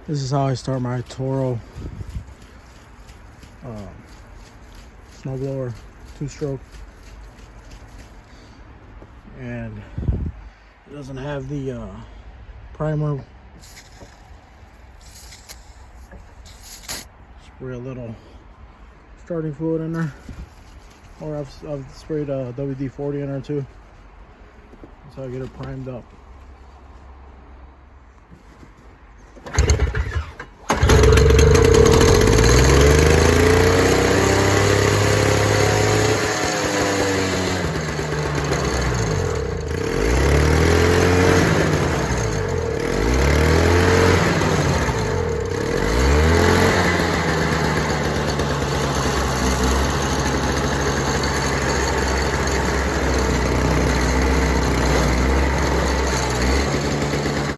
This is how I start my Toro snowblower 2-stroke, and it doesn't have the primer. Spray a little starting fluid in there, or I've sprayed WD-40 in there too. That's how I get it primed up.